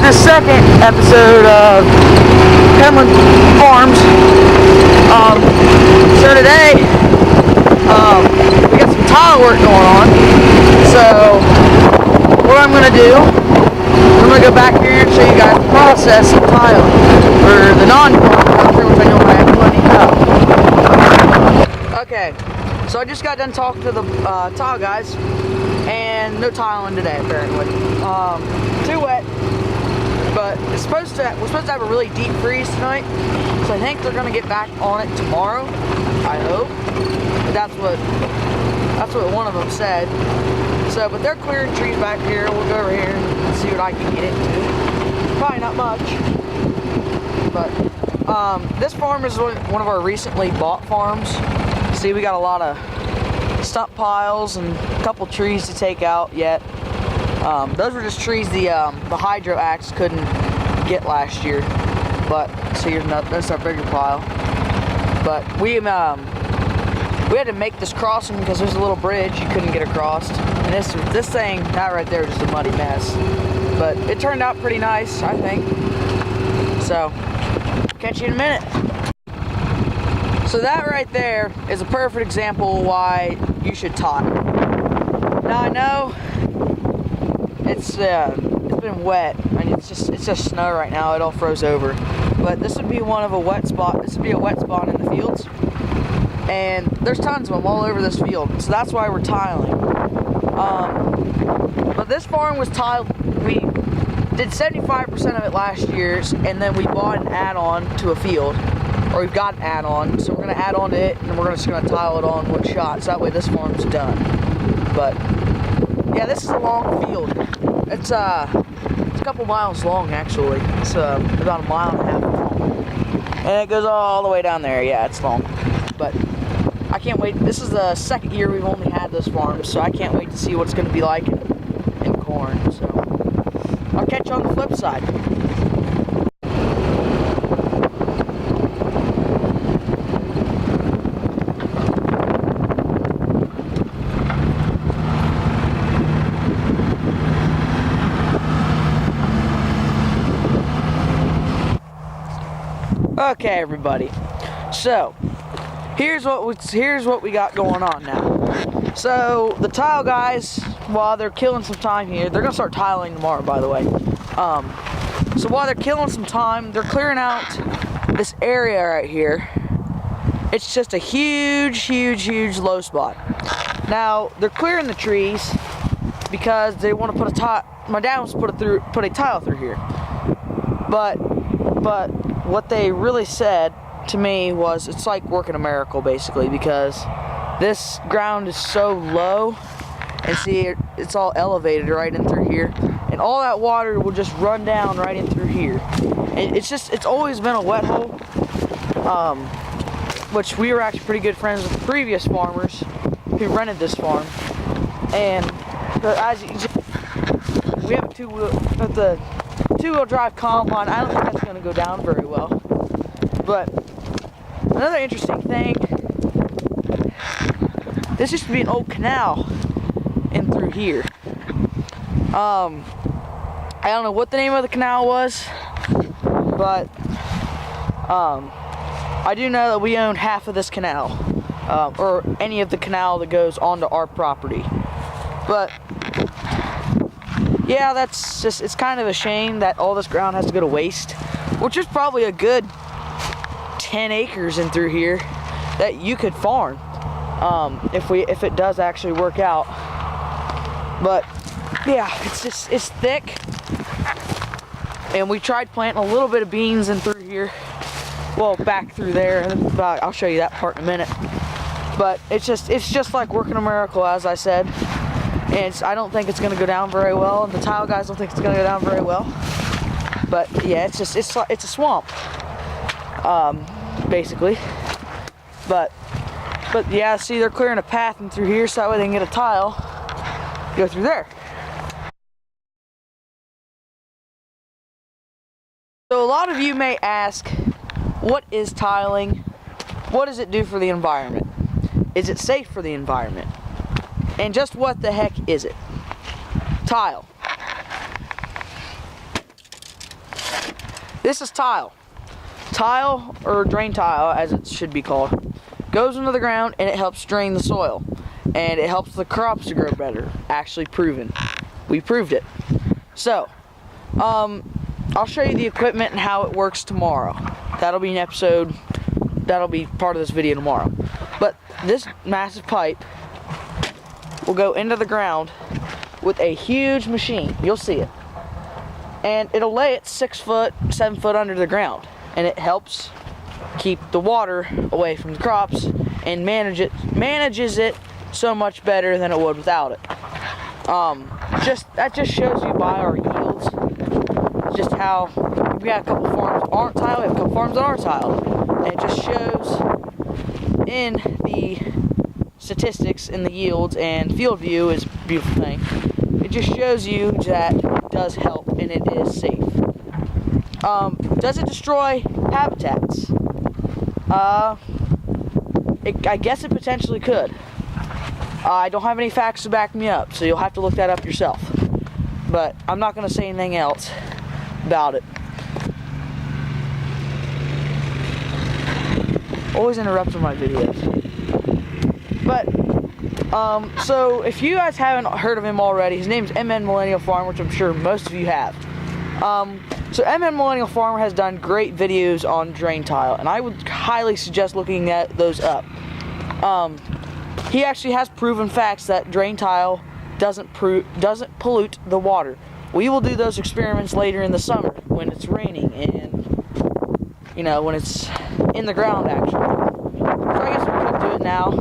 the second episode of Penland Farms. So today, we got some tile work going on. So what I'm gonna do, I'm gonna go back here and show you guys the process of tile for the non-contractor, which I know I have plenty of. Okay, so I just got done talking to the tile guys, and no tiling today apparently. Too wet. But we're supposed to have a really deep freeze tonight, so I think they're gonna get back on it tomorrow. I hope. But that's what one of them said. So, but they're clearing trees back here. We'll go over here and see what I can get into. Probably not much. But this farm is one of our recently bought farms. See, we got a lot of stump piles and a couple trees to take out yet. Those were just trees the hydro axe couldn't get last year. But so here's that's our bigger pile. But we had to make this crossing because there's a little bridge you couldn't get across. And this thing, that right there, is just a muddy mess. But it turned out pretty nice, I think. So catch you in a minute. So that right there is a perfect example of why you should tile. Now I know it's been wet. I mean, it's just snow right now. It all froze over. But this would be a wet spot in the fields. And there's tons of them all over this field. So that's why we're tiling. But this farm was tiled. We did 75% of it last year, and then we bought an add-on to a field. Or we've got an add-on. So we're gonna add on to it, and then we're just gonna tile it on one shot. So that way this farm's done. But yeah, this is a long field. It's a couple miles long actually. It's about a mile and a half long, and it goes all the way down there. Yeah, it's long. But I can't wait. This is the second year we've only had this farm, so I can't wait to see what it's going to be like in corn. So I'll catch you on the flip side. Okay, everybody. So here's what we got going on now. So the tile guys, while they're killing some time here, they're gonna start tiling tomorrow, by the way. So while they're killing some time, they're clearing out this area right here. It's just a huge low spot. Now they're clearing the trees because they want to put a tile. My dad wants to put a tile through here. But what they really said to me was it's like working a miracle basically, because this ground is so low, and see it's all elevated right in through here, and all that water will just run down right in through here. And it's always been a wet hole, which we were actually pretty good friends with the previous farmers who rented this farm. And as you we have a two-wheel drive combine. I don't think that's going to go down very well. But another interesting thing, this used to be an old canal in through here. I don't know what the name of the canal was, but I do know that we own half of this canal, or any of the canal that goes onto our property. But yeah, it's kind of a shame that all this ground has to go to waste, which is probably a good 10 acres in through here that you could farm, if it does actually work out. But yeah, it's thick, and we tried planting a little bit of beans in through here, well, back through there, and I'll show you that part in a minute. But it's just like working a miracle, as I said. And I don't think it's going to go down very well, and the tile guys don't think it's going to go down very well. But yeah, it's a swamp, basically. But yeah, see, they're clearing a path in through here so that way they can get a tile, go through there. So a lot of you may ask, what is tiling? What does it do for the environment? Is it safe for the environment? And just what the heck is it? Tile. This is tile. Tile, or drain tile as it should be called, goes into the ground and it helps drain the soil. And it helps the crops to grow better. Actually proven. We proved it. So, I'll show you the equipment and how it works tomorrow. That'll be an episode, that'll be part of this video tomorrow. But this massive pipe will go into the ground with a huge machine. You'll see it. And it'll lay it 6 foot, 7 foot under the ground. And it helps keep the water away from the crops and manages it so much better than it would without it. That just shows you by our yields just how we got a couple farms that aren't tiled, we have a couple farms that are tiled. And it just shows in the statistics in the yields, and field view is a beautiful thing. It just shows you that it does help and it is safe. Does it destroy habitats? I guess it potentially could. I don't have any facts to back me up, so you'll have to look that up yourself. But I'm not going to say anything else about it. Always interrupting my videos. But, so if you guys haven't heard of him already, his name's MN Millennial Farmer, which I'm sure most of you have. So MN Millennial Farmer has done great videos on drain tile, and I would highly suggest looking at those up. He actually has proven facts that drain tile doesn't pollute the water. We will do those experiments later in the summer when it's raining and, you know, when it's in the ground actually. So I guess we could do it now,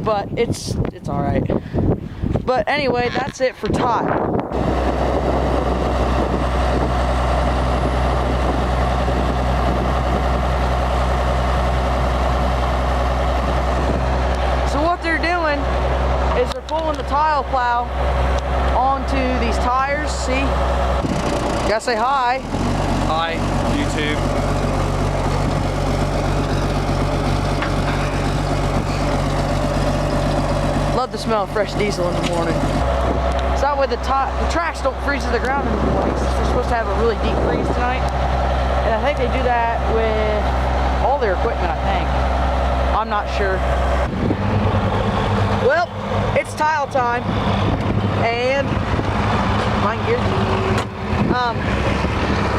but it's alright. But anyway, that's it for tile. Is they're pulling the tile plow onto these tires. See? You gotta say hi. Hi, YouTube. Love the smell of fresh diesel in the morning. So that way the tracks don't freeze to the ground in the morning. They're supposed to have a really deep freeze tonight. And I think they do that with all their equipment, I think. I'm not sure. Well, it's tile time, and my gear.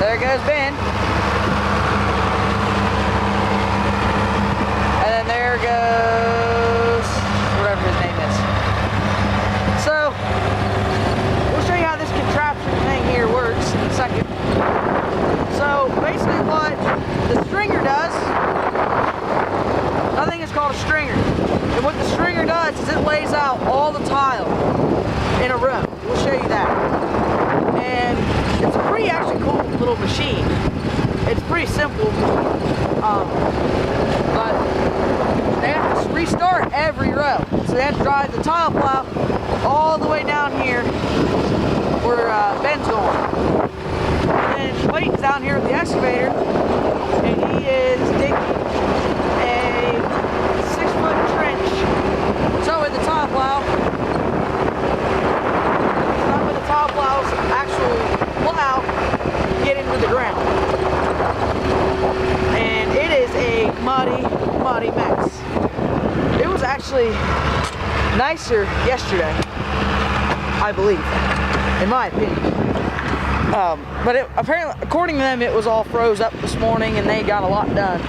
There goes Ben, and then there goes whatever his name is. So we'll show you how this contraption thing here works in a second. So basically, what the stringer does. I think it's called a stringer. And what the stringer does is it lays out all the tile in a row. We'll show you that. And it's a pretty actually cool little machine. It's pretty simple. But they have to restart every row. So they have to drive the tile plow all the way down here where Ben's going. And then Clayton's down here with the excavator, and he is digging a 6-foot trench. So with the tile plow, not with the tile plow's actual plow, get into the ground. And it is a muddy, muddy mess. It was actually nicer yesterday, I believe, in my opinion. But apparently, according to them, it was all froze up this morning and they got a lot done.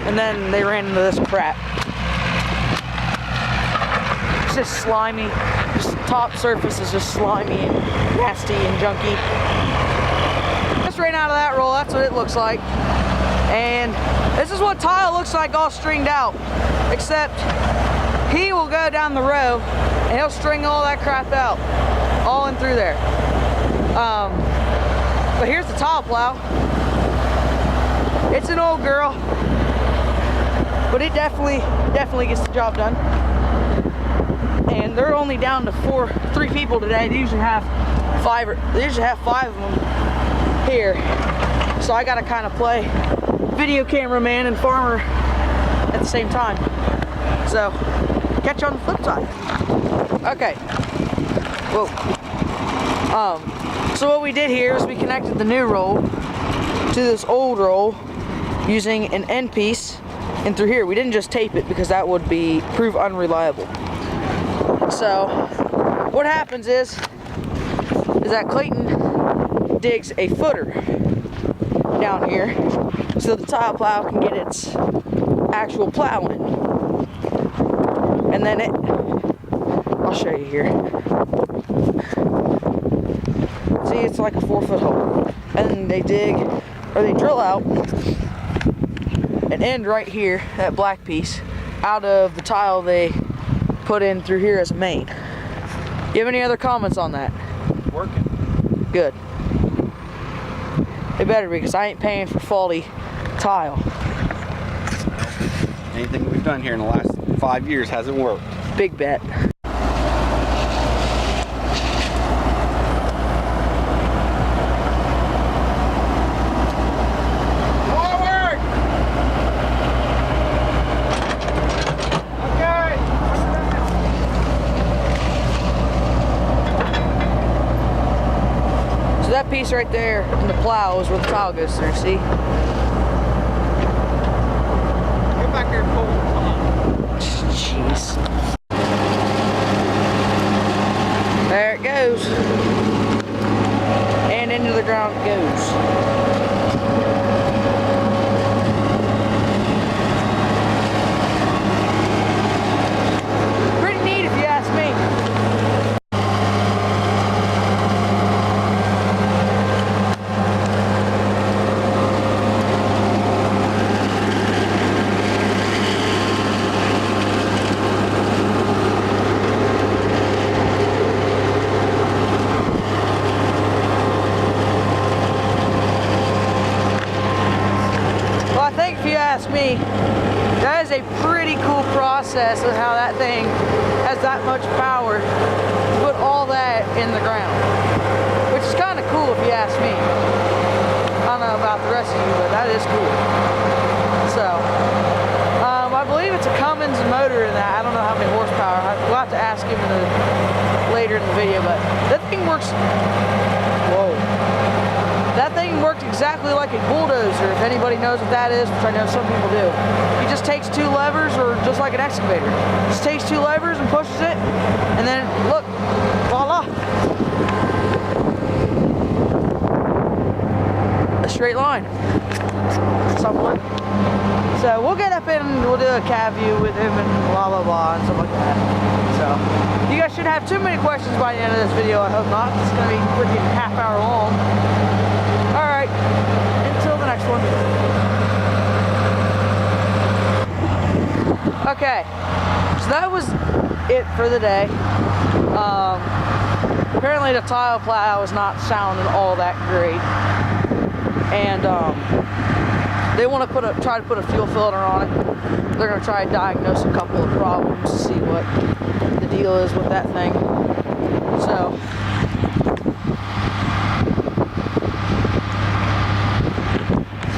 And then they ran into this crap. It's just slimy. Just the top surface is just slimy and nasty and junky. Just ran out of that roll, that's what it looks like. And this is what tile looks like all stringed out. Except he will go down the row and he'll string all that crap out. All in through there. But here's the tile plow. It's an old girl, but it definitely gets the job done. And they're only down to 3 people today. They usually have 5 of them here. So I gotta kind of play video cameraman and farmer at the same time. So catch you on the flip side. Okay. Whoa. So what we did here is we connected the new roll to this old roll using an end piece and through here. We didn't just tape it because that would prove unreliable. So what happens is that Clayton digs a footer down here so the tile plow can get its actual plow in. And then I'll show you here. See, it's like a 4-foot hole. And then they drill out an end right here, that black piece, out of the tile they put in through here as a main. You have any other comments on that? Working. Good. It better be, because I ain't paying for faulty tile. Anything we've done here in the last 5 years hasn't worked. Big bet. So that piece right there in the plow is where the tile goes through, see? Get back here and pull the tile. Jeez. There it goes. And into the ground it goes. Pretty neat if you ask me. If you ask me, that is a pretty cool process of how that thing has that much power to put all that in the ground, which is kind of cool if you ask me. I don't know about the rest of you, but that is cool. So I believe it's a Cummins motor in that. I don't know how many horsepower. We'll have to ask him later in the video, but that thing works. Whoa. That thing worked exactly like a bulldozer, if anybody knows what that is, which I know some people do. He just takes 2 levers, or just like an excavator. Just takes 2 levers and pushes it, and then, look, voila. A straight line. Somewhat. So we'll get up in and we'll do a cab view with him and blah, blah, blah, and stuff like that. So, you guys shouldn't have too many questions by the end of this video, I hope not. It's going to be freaking half-hour long. Alright, until the next one. Okay, so that was it for the day. Apparently the tile plow is not sounding all that great. And they want to try to put a fuel filter on it. They're going to try to diagnose a couple of problems to see what the deal is with that thing. So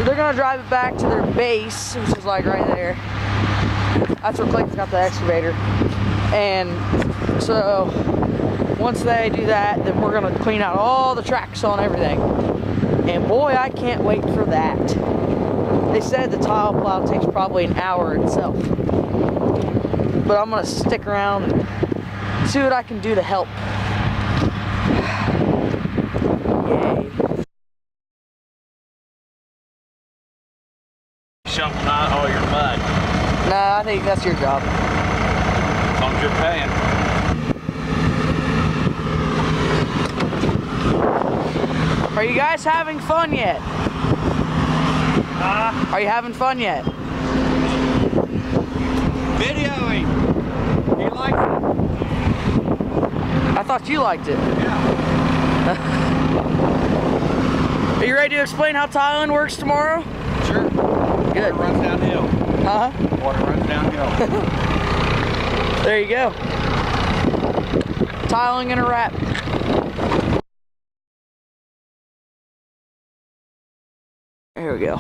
they're gonna drive it back to their base, which is like right there. That's where Clayton's got the excavator. And so once they do that, then we're gonna clean out all the tracks on everything. And boy, I can't wait for that. They said the tile plow takes probably an hour itself. But I'm gonna stick around and see what I can do to help. Yay. Shoveling out all your mud. Nah, I think that's your job. As long as you're paying. Are you guys having fun yet? Are you having fun yet? Videoing. He likes it. I thought you liked it. Yeah. Are you ready to explain how tiling works tomorrow? Sure. Good. Water runs downhill. Huh? Water runs downhill. There you go. Tiling in a wrap. There we go.